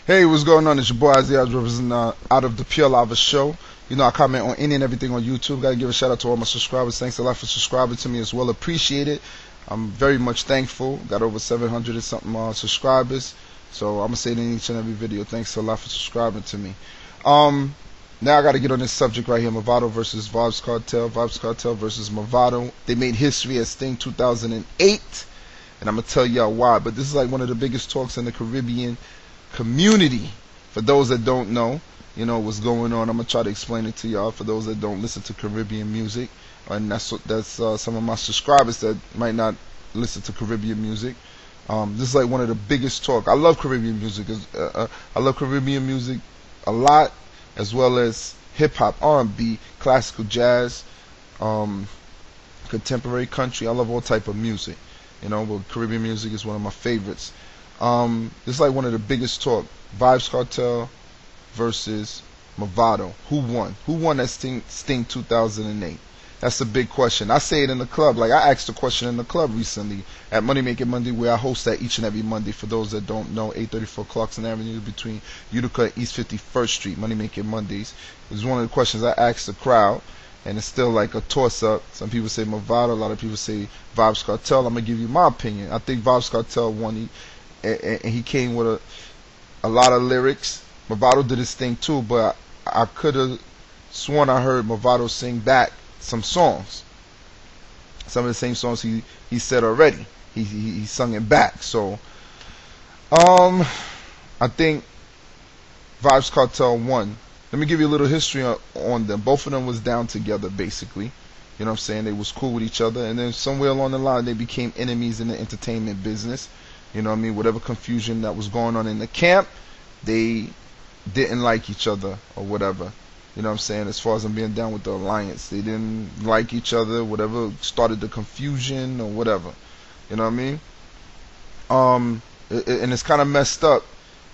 Hey, what's going on? It's your boy OZZIEHYPE representing out of the Pure Lava Show. You know, I comment on any and everything on YouTube. Gotta give a shout out to all my subscribers. Thanks a lot for subscribing to me as well. Appreciate it. I'm very much thankful. Got over 700 and something subscribers. So I'm gonna say it in each and every video. Thanks a lot for subscribing to me. Now I gotta get on this subject right here. Mavado versus Vybz Kartel. Vybz Kartel versus Mavado. They made history at Sting 2008. And I'm gonna tell y'all why. But this is like one of the biggest talks in the Caribbean community. For those that don't know, you know what's going on. I'm gonna try to explain it to y'all. For those that don't listen to Caribbean music, and that's some of my subscribers that might not listen to Caribbean music. This is like one of the biggest talk. I love Caribbean music. I love Caribbean music a lot, as well as hip hop, R&B, classical jazz, contemporary country. I love all type of music. You know, but Caribbean music is one of my favorites. This is like one of the biggest talk. Vybz Kartel versus Mavado. Who won? Who won that Sting 2008? That's a big question. I say it in the club. Like, I asked the question in the club recently at Money Making Monday, where I host that each and every Monday. For those that don't know, 834 Clarkson Avenue between Utica and East 51st Street, Money Making Mondays. It was one of the questions I asked the crowd, and it's still like a toss-up. Some people say Mavado, a lot of people say Vybz Kartel. I'm going to give you my opinion. I think Vybz Kartel won. And he came with a lot of lyrics. Mavado did his thing too, but I could have sworn I heard Mavado sing back some songs. Some of the same songs he said already. He sung it back. So I think Vybz Kartel won. Let me give you a little history on them. Both of them was down together, basically. You know what I'm saying? They was cool with each other, and then somewhere along the line they became enemies in the entertainment business. You know what I mean? Whatever confusion that was going on in the camp, they didn't like each other or whatever. You know what I'm saying? As far as them being down with the alliance, they didn't like each other. Whatever started the confusion or whatever. You know what I mean? And it's kind of messed up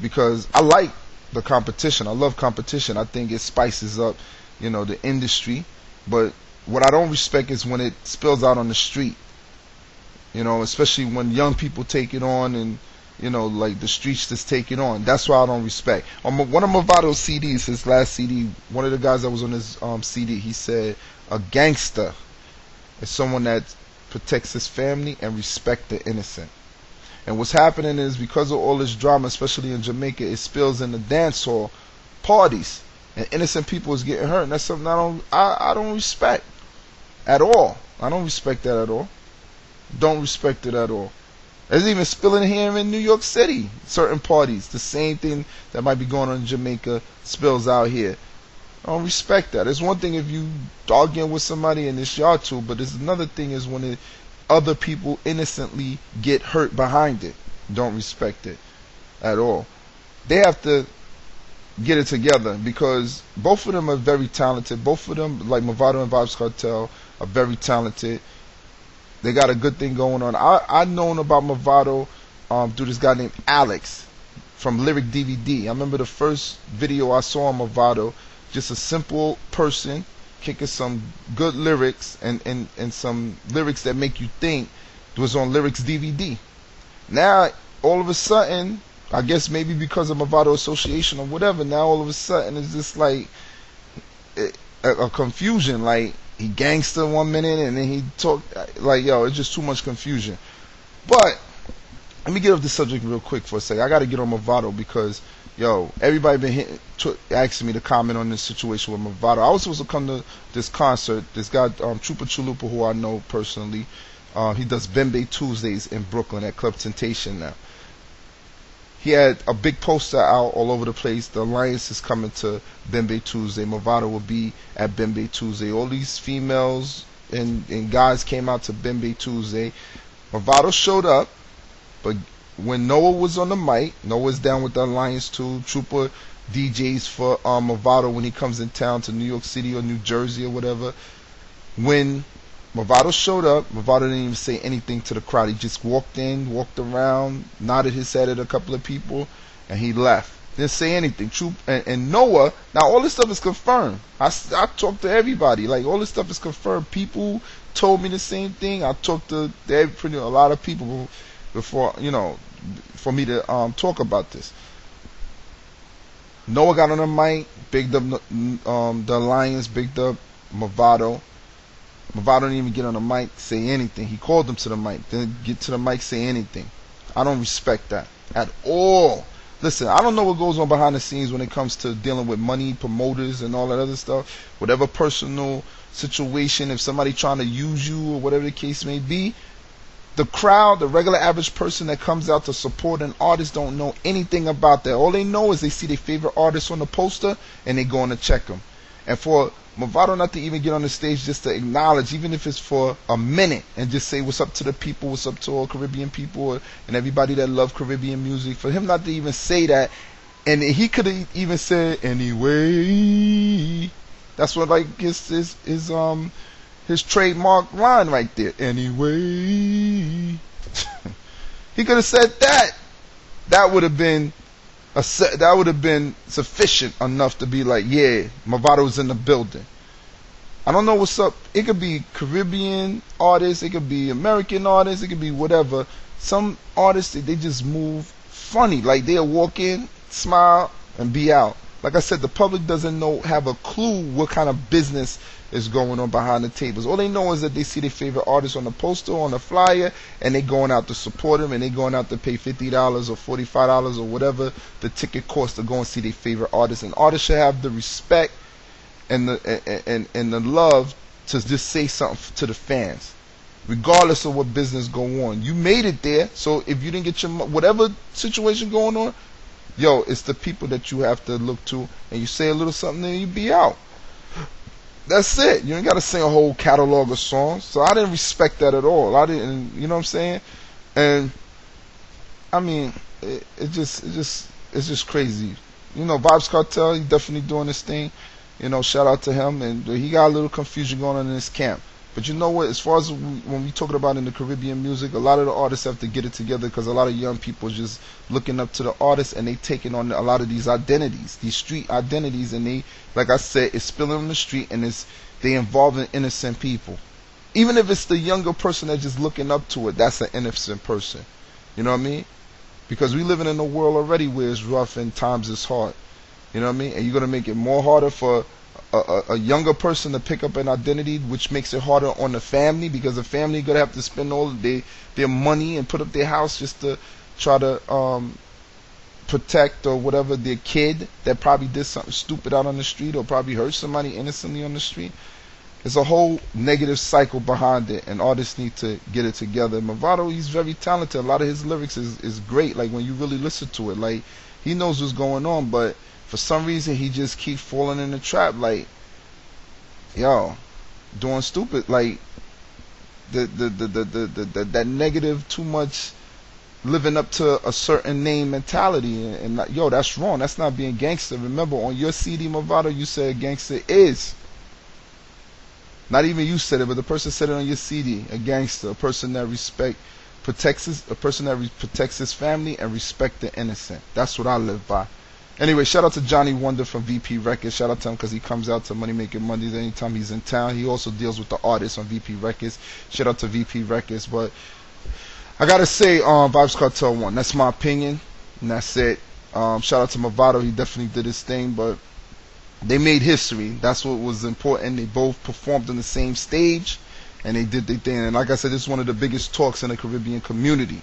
because I like the competition. I love competition. I think it spices up, you know, the industry. But what I don't respect is when it spills out on the street. You know, especially when young people take it on, and you know, like the streets just take it on. That's why I don't respect. On one of Mavado's CDs, his last CD, one of the guys that was on his CD, he said, "A gangster is someone that protects his family and respect the innocent." And what's happening is, because of all this drama, especially in Jamaica, it spills in the dance hall parties, and innocent people is getting hurt. And that's something I don't respect at all. I don't respect that at all. Don't respect it at all. There's even spilling here in New York City. Certain parties, the same thing that might be going on in Jamaica spills out here. I don't respect that. It's one thing if you arguing with somebody and it's y'all two, but there's another thing is when other people innocently get hurt behind it. Don't respect it at all. They have to get it together, because both of them are very talented. Both of them, like Mavado and Vybz Kartel, are very talented. They got a good thing going on. I known about Mavado through this guy named Alex from Lyric DVD. I remember the first video I saw on Mavado, just a simple person kicking some good lyrics and some lyrics that make you think. It was on Lyrics DVD. Now, all of a sudden, I guess maybe because of Mavado Association or whatever, now all of a sudden it's just like a confusion. Like, he gangster 1 minute and then he talk like, yo, it's just too much confusion. But let me get off the subject real quick for a second. I gotta get on Mavado because, yo, everybody been asking me to comment on this situation with Mavado. I was supposed to come to this concert. This guy, Trooper Chalupa, who I know personally, he does Bembe Tuesdays in Brooklyn at Club Temptation now. He had a big poster out all over the place. The Alliance is coming to Bembe Tuesday. Mavado will be at Bembe Tuesday. All these females and guys came out to Bembe Tuesday. Mavado showed up, but when Noah was on the mic, Noah's down with the Alliance too. Trooper DJs for Mavado when he comes in town to New York City or New Jersey or whatever. When Mavado showed up, Mavado didn't even say anything to the crowd. He just walked in, walked around, nodded his head at a couple of people, and he left. Didn't say anything. And Noah, now all this stuff is confirmed. I talked to everybody. Like, all this stuff is confirmed. People told me the same thing. I talked to a lot of people before, you know, for me to talk about this. Noah got on the mic, bigged up the Alliance, bigged up Mavado. Mavado didn't even get on the mic, say anything. He called them to the mic, didn't get to the mic, say anything. I don't respect that at all. Listen, I don't know what goes on behind the scenes when it comes to dealing with money, promoters, and all that other stuff. Whatever personal situation, if somebody trying to use you or whatever the case may be, the crowd, the regular average person that comes out to support an artist don't know anything about that. All they know is they see their favorite artist on the poster and they go in to check them. And for Mavado not to even get on the stage just to acknowledge, even if it's for a minute, and just say what's up to the people, what's up to all Caribbean people and everybody that love Caribbean music, for him not to even say that, and he could have even said anyway. That's what like his trademark line right there. Anyway, he could have said that. That would have been sufficient enough to be like, yeah, Mavado's in the building. I don't know what's up. It could be Caribbean artists, it could be American artists, it could be whatever. Some artists, they just move funny. Like they'll walk in, smile, and be out. Like I said, the public doesn't have a clue what kind of business is going on behind the tables. All they know is that they see their favorite artist on the poster, on the flyer, and they going out to support them, and they going out to pay $50 or $45 or whatever the ticket costs to go and see their favorite artist. And artists should have the respect and the love to just say something to the fans, regardless of what business go on. You made it there, so if you didn't get your whatever situation going on, yo, it's the people that you have to look to, and you say a little something and you be out. That's it. You ain't got to sing a whole catalog of songs. So I didn't respect that at all. I didn't, you know what I'm saying? And I mean, it's just crazy. You know, Vybz Kartel, he's definitely doing this thing. You know, shout out to him. And he got a little confusion going on in his camp. But you know what? As far as when we talking about in the Caribbean music, a lot of the artists have to get it together because a lot of young people are just looking up to the artists and they taking on a lot of these identities, these street identities, and they, like I said, it's spilling on the street and they involving innocent people. Even if it's the younger person that's just looking up to it, that's an innocent person. You know what I mean? Because we living in a world already where it's rough and times is hard. You know what I mean? And you're gonna make it more harder for a younger person to pick up an identity, which makes it harder on the family, because the family gonna have to spend all their money and put up their house just to try to protect or whatever their kid that probably did something stupid out on the street or probably hurt somebody innocently on the street. There's a whole negative cycle behind it, and artists need to get it together. Mavado, he's very talented. A lot of his lyrics is great. Like when you really listen to it, like he knows what's going on, but for some reason he just keeps falling in the trap, like, yo, doing stupid, like that negative, too much living up to a certain name mentality, and yo, that's wrong. That's not being gangster. Remember, on your CD, Mavado, you said gangster is. Not even you said it, but the person said it on your CD. A gangster, a person that protects his family and respect the innocent. That's what I live by. Anyway, shout out to Johnny Wonder from VP Records. Shout out to him because he comes out to Money Making Mondays anytime he's in town. He also deals with the artists on VP Records. Shout out to VP Records. But I gotta say, Vybz Kartel won. That's my opinion, and that's it. Shout out to Mavado. He definitely did his thing, but they made history. That's what was important. They both performed on the same stage, and they did their thing. And like I said, this is one of the biggest talks in the Caribbean community.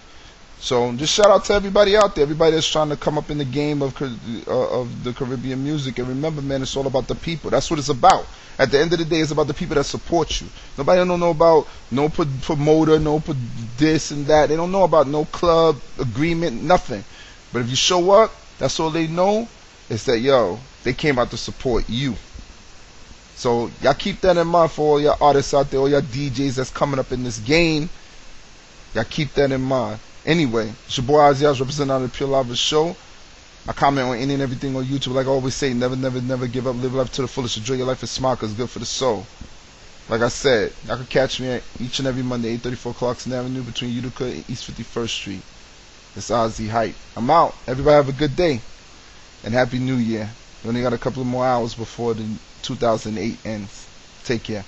So just shout out to everybody out there, everybody that's trying to come up in the game of the Caribbean music. And remember, man, it's all about the people. That's what it's about. At the end of the day, it's about the people that support you. Nobody don't know about no promoter, no this and that. They don't know about no club agreement, nothing. But if you show up, that's all they know is that, yo, they came out to support you. So y'all keep that in mind for all your artists out there, all your DJs that's coming up in this game. Y'all keep that in mind. Anyway, it's your boy OZZIEHYPE representing on the Pure Lava Show. I comment on any and everything on YouTube. Like I always say, never, never, never give up. Live life to the fullest. Enjoy your life and smile because it's good for the soul. Like I said, y'all can catch me each and every Monday, 834 Clarkson Avenue between Utica and East 51st Street. It's OZZIEHYPE. I'm out. Everybody have a good day. And Happy New Year. We only got a couple of more hours before the 2008 ends. Take care.